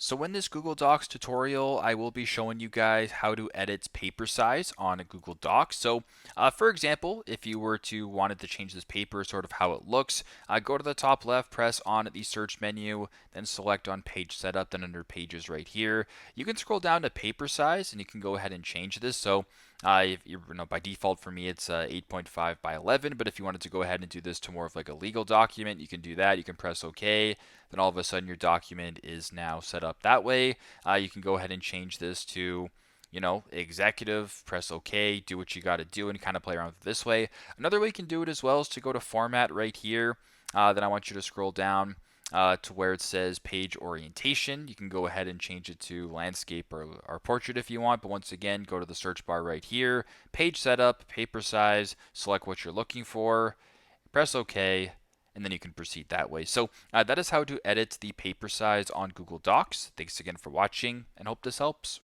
So in this Google Docs tutorial, I will be showing you guys how to edit paper size on a Google Doc. So for example, if you were to wanted to change this paper, sort of how it looks, go to the top left, press on the search menu, then select on page setup, then under pages right here. You can scroll down to paper size and you can go ahead and change this. So if by default for me it's 8.5 by 11, but if you wanted to go ahead and do this to more of like a legal document, you can do that. You can press OK. Then all of a sudden your document is now set up that way. You can go ahead and change this to executive, press OK, do what you got to do, and kind of play around with it this way. Another way you can do it as well is to go to format right here. Then I want you to scroll down to where it says page orientation. You can go ahead and change it to landscape or portrait if you want, but once again, go to the search bar right here, page setup, paper size, select what you're looking for, press OK, and then you can proceed that way. So that is how to edit the paper size on Google Docs. Thanks again for watching, and hope this helps.